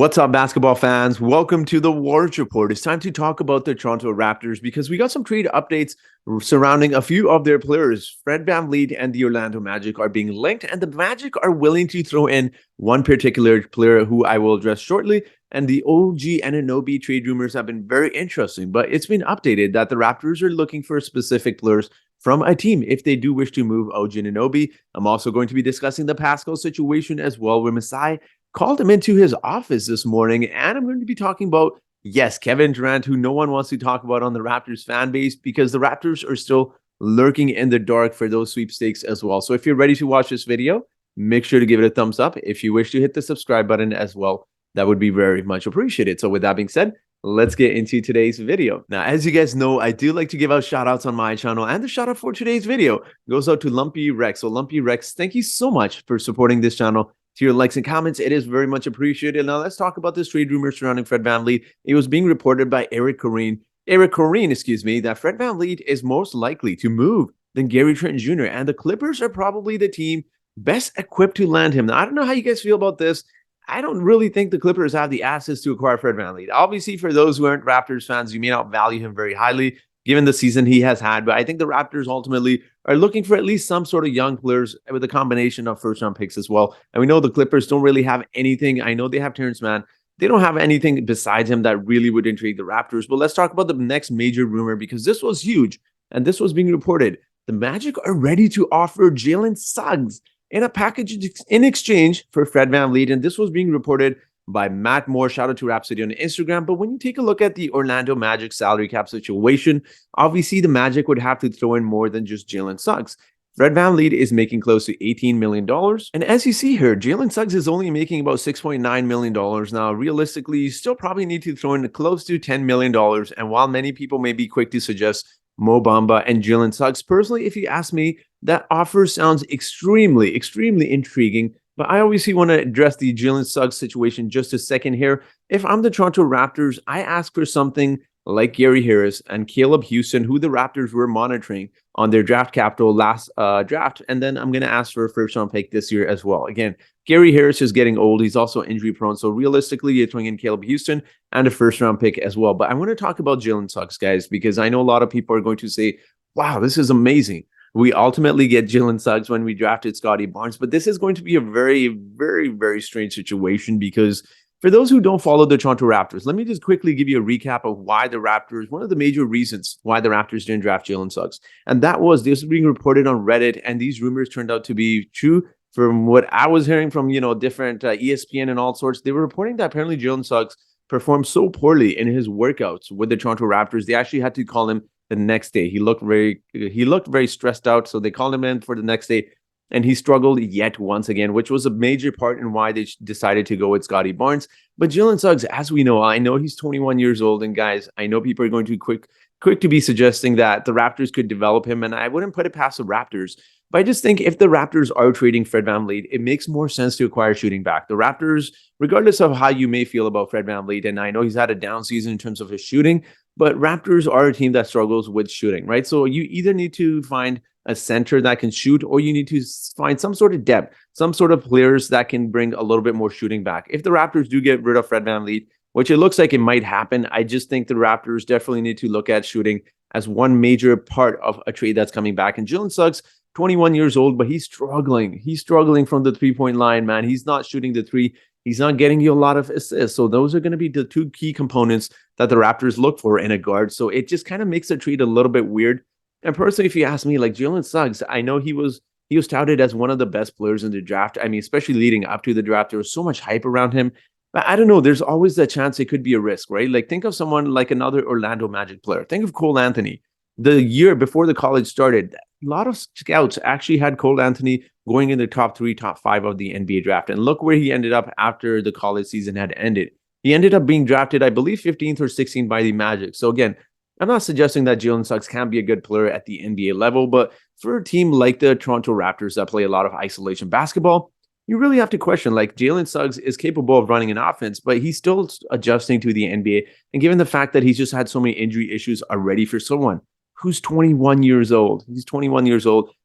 What's up, basketball fans? Welcome to the Warriors Report. It's time to talk about the Toronto Raptors because we got some trade updates surrounding a few of their players. Fred VanVleet and the Orlando Magic are being linked, and the Magic are willing to throw in one particular player who I will address shortly. And the Og Anunoby trade rumors have been very interesting, but it's been updated that the Raptors are looking for specific players from a team if they do wish to move Og Anunoby. I'm also going to be discussing the Pascal situation as well, where Masai called him into his office this morning, and I'm going to be talking about, yes, Kevin Durant, who no one wants to talk about on the Raptors fan base because the Raptors are still lurking in the dark for those sweepstakes as well. So if you're ready to watch this video, make sure to give it a thumbs up. If you wish to hit the subscribe button as well, that would be very much appreciated. So with that being said, let's get into today's video. Now, as you guys know, I do like to give out shout outs on my channel, and the shout out for today's video goes out to Lumpy Rex. So Lumpy Rex, thank you so much for supporting this channel. To your likes and comments, it is very much appreciated. Now let's talk about this trade rumor surrounding Fred VanVleet. It was being reported by Eric Corrine, that Fred VanVleet is most likely to move than Gary Trent Jr., and the Clippers are probably the team best equipped to land him. Now, I don't know how you guys feel about this. I don't really think the Clippers have the assets to acquire Fred VanVleet. Obviously, for those who aren't Raptors fans, you may not value him very highly given the season he has had, but I think the Raptors ultimately are looking for at least some sort of young players with a combination of first-round picks as well. And we know the Clippers don't really have anything. I know they have Terrence Mann. They don't have anything besides him that really would intrigue the Raptors. But let's talk about the next major rumor because this was huge, and this was being reported. The Magic are ready to offer Jalen Suggs in a package in exchange for Fred VanVleet, and this was being reported by Matt Moore. Shout out to Rhapsody on Instagram. But when you take a look at the Orlando Magic salary cap situation, obviously the Magic would have to throw in more than just Jalen Suggs. Fred VanVleet is making close to $18 million. And as you see here, Jalen Suggs is only making about $6.9 million. Now, realistically, you still probably need to throw in close to $10 million. And while many people may be quick to suggest Mo Bamba and Jalen Suggs, personally, if you ask me, that offer sounds extremely intriguing. But I obviously want to address the Jalen Suggs situation just a second here. If I'm the Toronto Raptors, I ask for something like Gary Harris and Caleb Houston, who the Raptors were monitoring on their draft capital last draft. And then I'm going to ask for a first-round pick this year as well. Again, Gary Harris is getting old. He's also injury-prone. So realistically, you're throwing in Caleb Houston and a first-round pick as well. But I want to talk about Jalen Suggs, guys, because I know a lot of people are going to say, wow, this is amazing. We ultimately get Jalen Suggs when we drafted Scottie Barnes, but this is going to be a very strange situation because for those who don't follow the Toronto Raptors, let me just quickly give you a recap of why the Raptors, one of the major reasons why the Raptors didn't draft Jalen Suggs. And that was, this was being reported on Reddit, and these rumors turned out to be true from what I was hearing from, different ESPN and all sorts. They were reporting that apparently Jalen Suggs performed so poorly in his workouts with the Toronto Raptors, they actually had to call him the next day. He looked very stressed out, so they called him in for the next day, and he struggled yet once again, which was a major part in why they decided to go with Scottie Barnes. But Jalen Suggs, as we know, I know he's 21 years old, and guys, I know people are going to quick to be suggesting that the Raptors could develop him, and I wouldn't put it past the Raptors. But I just think if the Raptors are trading Fred VanVleet, it makes more sense to acquire shooting back. The Raptors, regardless of how you may feel about Fred VanVleet, and I know he's had a down season in terms of his shooting, but Raptors are a team that struggles with shooting, right? So you either need to find a center that can shoot, or you need to find some sort of depth, some sort of players that can bring a little bit more shooting back. If the Raptors do get rid of Fred VanVleet, which it looks like it might happen, I just think the Raptors definitely need to look at shooting as one major part of a trade that's coming back. And Jalen Suggs, 21 years old, but he's struggling. He's struggling from the three-point line, man. He's not shooting the three. He's not getting you a lot of assists. So those are going to be the two key components that the Raptors look for in a guard. So it just kind of makes the trade a little bit weird. And personally, if you ask me, like Jalen Suggs, I know he was touted as one of the best players in the draft. I mean, especially leading up to the draft, there was so much hype around him. But I don't know, there's always the chance it could be a risk, right? Like think of someone like another Orlando Magic player. Think of Cole Anthony. The year before the college started, a lot of scouts actually had Cole Anthony going in the top 3, top 5 of the NBA draft. And look where he ended up after the college season had ended. He ended up being drafted, I believe, 15th or 16th by the Magic. So again, I'm not suggesting that Jalen Suggs can't be a good player at the NBA level, but for a team like the Toronto Raptors that play a lot of isolation basketball, you really have to question, like Jalen Suggs is capable of running an offense, but he's still adjusting to the NBA. And given the fact that he's just had so many injury issues already for someone who's 21 years old,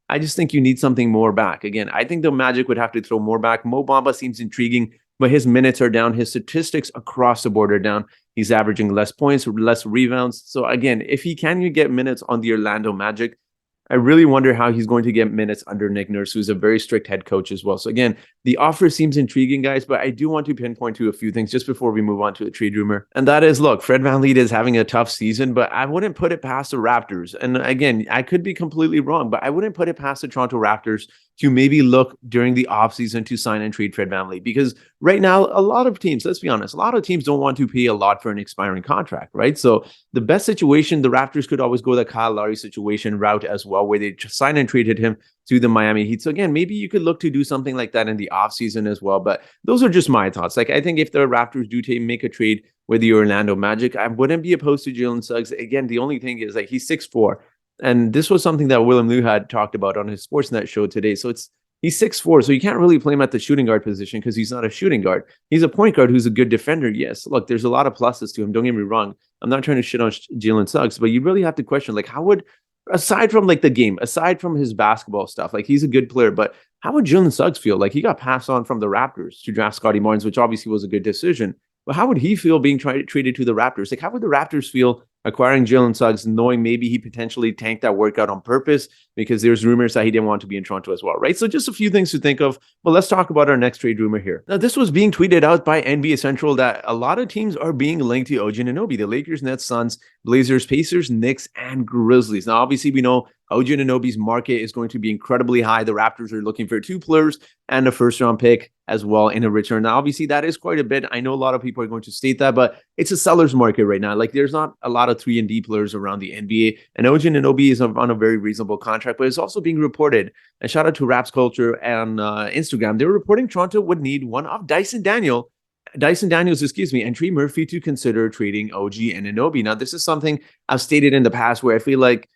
I just think you need something more back. Again, I think the Magic would have to throw more back. Mo Bamba seems intriguing but his minutes are down. His statistics across the board are down. He's averaging less points, less rebounds. So again, if he can get minutes on the Orlando Magic, I really wonder how he's going to get minutes under Nick Nurse, who's a very strict head coach as well. So again, the offer seems intriguing, guys, but I do want to pinpoint to a few things just before we move on to the trade rumor. And that is, look, Fred VanVleet is having a tough season, but I wouldn't put it past the Raptors. And again, I could be completely wrong, but I wouldn't put it past the Toronto Raptors to maybe look during the offseason to sign and trade Fred VanVleet. Because right now, a lot of teams, let's be honest, a lot of teams don't want to pay a lot for an expiring contract, right? So the best situation, the Raptors could always go the Kyle Lowry situation route as well, where they just sign and traded him to the Miami Heat. So again, maybe you could look to do something like that in the offseason as well. But those are just my thoughts. Like, I think if the Raptors do make a trade with the Orlando Magic, I wouldn't be opposed to Jalen Suggs. Again, the only thing is, like, he's 6'4". And this was something that Willem Lou had talked about on his Sportsnet show today. So he's 6'4", so you can't really play him at the shooting guard position because he's not a shooting guard. He's a point guard who's a good defender. Yes, look, there's a lot of pluses to him. Don't get me wrong. I'm not trying to shit on Jalen Suggs, but you really have to question, like, how would, aside from like the game, aside from his basketball stuff, like, he's a good player, but how would Jalen Suggs feel? Like, he got passed on from the Raptors to draft Scottie Barnes, which obviously was a good decision. But how would he feel being traded to the Raptors? Like, how would the Raptors feel acquiring Jalen Suggs, knowing maybe he potentially tanked that workout on purpose because there's rumors that he didn't want to be in Toronto as well, right? So just a few things to think of. But let's talk about our next trade rumor here. Now, this was being tweeted out by NBA Central that a lot of teams are being linked to Og Anunoby: the Lakers, Nets, Suns, Blazers, Pacers, Knicks, and Grizzlies. Now, obviously, we know Og Anunoby's market is going to be incredibly high. The Raptors are looking for 2 players and a first-round pick as well in a return. Now, obviously, that is quite a bit. I know a lot of people are going to state that, but it's a seller's market right now. Like, there's not a lot of 3-and-D players around the NBA, and Og Anunoby is on a very reasonable contract, but it's also being reported, and shout out to Raps Culture and Instagram, they were reporting Toronto would need one of Dyson Daniels, and Trey Murphy to consider trading Og Anunoby. Now, this is something I've stated in the past where I feel like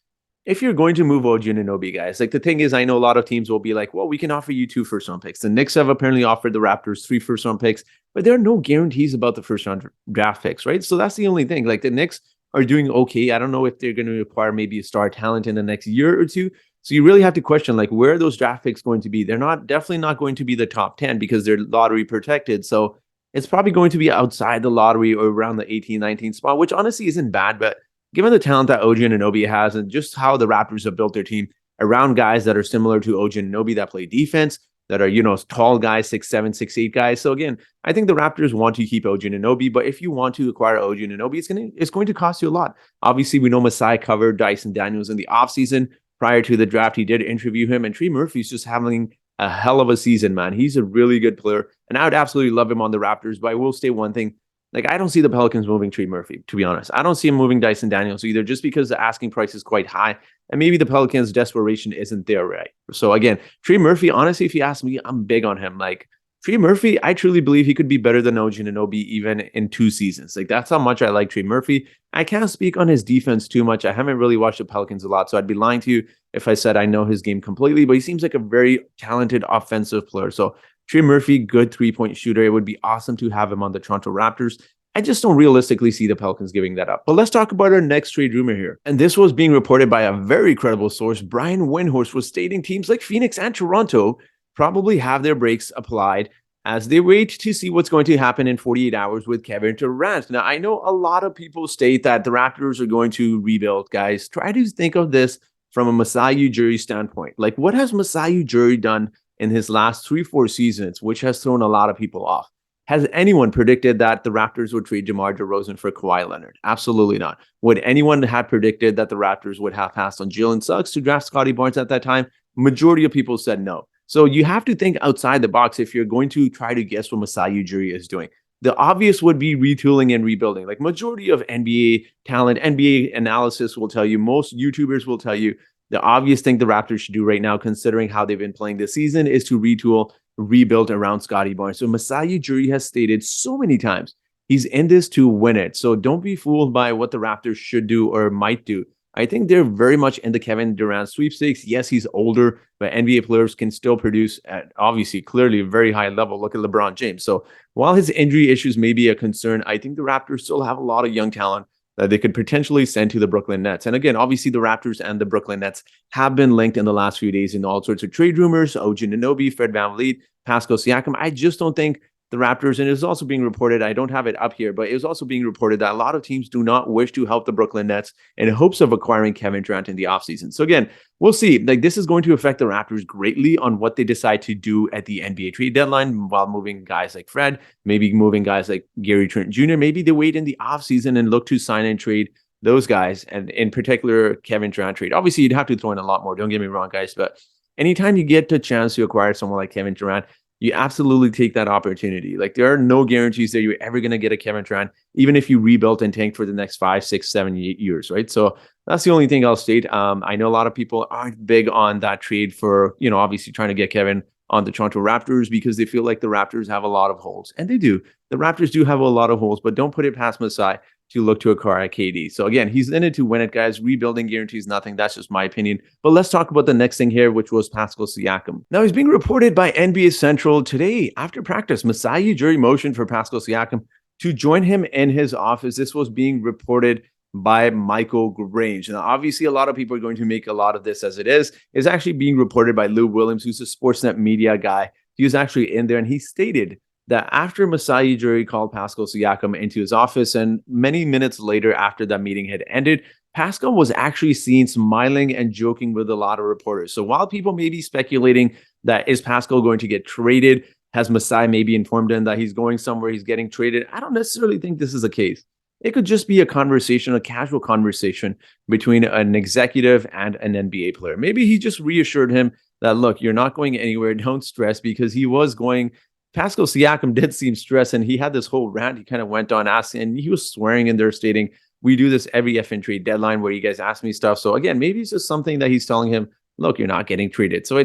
if you're going to move Og Anunoby, guys, like, the thing is, I know a lot of teams will be like, well, we can offer you 2 first-round picks. The Knicks have apparently offered the Raptors 3 first-round picks, but there are no guarantees about the first-round draft picks, right? So that's the only thing. Like, the Knicks are doing okay. I don't know if they're going to acquire maybe a star talent in the next year or two. So you really have to question, like, where are those draft picks going to be? They're definitely not going to be the top 10 because they're lottery protected. So it's probably going to be outside the lottery or around the 18, 19 spot, which honestly isn't bad, but given the talent that Og Anunoby has and just how the Raptors have built their team around guys that are similar to Og Anunoby that play defense, that are, tall guys, 6'7", 6'8" guys. So again, I think the Raptors want to keep Og Anunoby, but if you want to acquire Og Anunoby, it's going to cost you a lot. Obviously, we know Masai covered Dyson Daniels in the offseason. Prior to the draft, he did interview him, and Trey Murphy's just having a hell of a season, man. He's a really good player, and I would absolutely love him on the Raptors, but I will say one thing. Like, I don't see the Pelicans moving Trey Murphy, to be honest. I don't see him moving Dyson Daniels either, just because the asking price is quite high, and maybe the Pelicans' desperation isn't there, right? So again, Trey Murphy, honestly, if you ask me, I'm big on him. Like, Trey Murphy, I truly believe he could be better than Og Anunoby even in 2 seasons. Like, that's how much I like Trey Murphy. I can't speak on his defense too much. I haven't really watched the Pelicans a lot, so I'd be lying to you if I said I know his game completely, but he seems like a very talented offensive player. So Trey Murphy, good 3-point shooter. It would be awesome to have him on the Toronto Raptors. I just don't realistically see the Pelicans giving that up. But let's talk about our next trade rumor here. And this was being reported by a very credible source. Brian Windhorst was stating teams like Phoenix and Toronto probably have their brakes applied as they wait to see what's going to happen in 48 hours with Kevin Durant. Now, I know a lot of people state that the Raptors are going to rebuild, guys. Try to think of this from a Masai Ujiri standpoint. Like, what has Masai Ujiri done in his last 3-4 seasons, which has thrown a lot of people off? Has anyone predicted that the Raptors would trade DeMar DeRozan for Kawhi Leonard? Absolutely not. Would anyone have predicted that the Raptors would have passed on Jalen Suggs to draft Scottie Barnes at that time? Majority of people said no. So you have to think outside the box if you're going to try to guess what Masai Ujiri is doing. The obvious would be retooling and rebuilding. Like, majority of NBA talent, NBA analysis will tell you, most YouTubers will tell you, the obvious thing the Raptors should do right now, considering how they've been playing this season, is to retool, rebuild around Scottie Barnes. So Masai Ujiri has stated so many times he's in this to win it. So don't be fooled by what the Raptors should do or might do. I think they're very much in the Kevin Durant sweepstakes. Yes, he's older, but NBA players can still produce at, obviously, clearly a very high level. Look at LeBron James. So while his injury issues may be a concern, I think the Raptors still have a lot of young talent that they could potentially send to the Brooklyn Nets. And again, obviously the Raptors and the Brooklyn Nets have been linked in the last few days in all sorts of trade rumors. Og Anunoby, Fred VanVleet, Pascal Siakam. I just don't think the Raptors, and it was also being reported, I don't have it up here, but it was also being reported that a lot of teams do not wish to help the Brooklyn Nets in hopes of acquiring Kevin Durant in the offseason. So again, we'll see. Like, this is going to affect the Raptors greatly on what they decide to do at the NBA trade deadline while moving guys like Fred, maybe moving guys like Gary Trent Jr. Maybe they wait in the offseason and look to sign and trade those guys, and in particular, Kevin Durant trade. Obviously, you'd have to throw in a lot more. Don't get me wrong, guys, but anytime you get the chance to acquire someone like Kevin Durant, you absolutely take that opportunity. Like, there are no guarantees that you're ever going to get a Kevin Durant, even if you rebuilt and tanked for the next 5, 6, 7, 8 years, right? So that's the only thing I'll state. I know a lot of people aren't big on that trade for, obviously trying to get Kevin on the Toronto Raptors because they feel like the Raptors have a lot of holes. And they do. The Raptors do have a lot of holes, but don't put it past Masai to look to acquire KD. So again, he's in it to win it, guys. Rebuilding guarantees nothing. That's just my opinion. But let's talk about the next thing here, which was Pascal Siakam. Now, he's being reported by NBA Central today after practice. Masai Ujiri motioned for Pascal Siakam to join him in his office. This was being reported by Michael Grange. Now, obviously, a lot of people are going to make a lot of this as it is. It's actually being reported by Lou Williams, who's a Sportsnet media guy. He was actually in there, and he stated that after Masai Ujiri called Pascal Siakam into his office, and many minutes later after that meeting had ended, Pascal was actually seen smiling and joking with a lot of reporters. So while people may be speculating that is Pascal going to get traded, has Masai maybe informed him that he's going somewhere, he's getting traded, I don't necessarily think this is the case. It could just be a conversation, a casual conversation between an executive and an NBA player. Maybe he just reassured him that, look, you're not going anywhere, don't stress, because he was going. Pascal Siakam did seem stressed, and he had this whole rant he kind of went on asking, and he was swearing in there stating, we do this every effing trade deadline where you guys ask me stuff. So again, maybe it's just something that he's telling him, look, you're not getting traded. So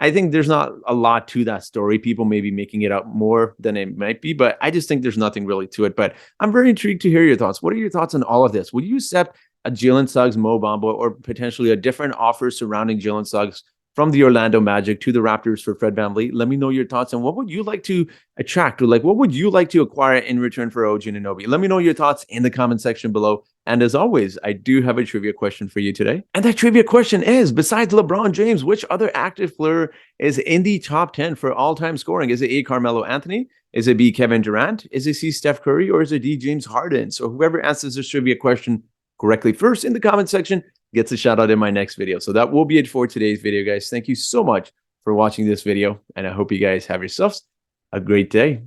I think there's not a lot to that story. People may be making it up more than it might be, but I just think there's nothing really to it. But I'm very intrigued to hear your thoughts. What are your thoughts on all of this? Would you accept a Jalen Suggs, Mo Bamba, or potentially a different offer surrounding Jalen Suggs from the Orlando Magic to the Raptors for Fred VanVleet? Let me know your thoughts, and what would you like to attract, or like what would you like to acquire in return for Og Anunoby? Let me know your thoughts in the comment section below. And as always, I do have a trivia question for you today. And that trivia question is, besides LeBron James, which other active player is in the top 10 for all-time scoring? Is it A, Carmelo Anthony? Is it B, Kevin Durant? Is it C, Steph Curry? Or is it D, James Harden? So whoever answers this trivia question correctly first in the comment section gets a shout out in my next video. So that will be it for today's video, guys. Thank you so much for watching this video, and I hope you guys have yourselves a great day.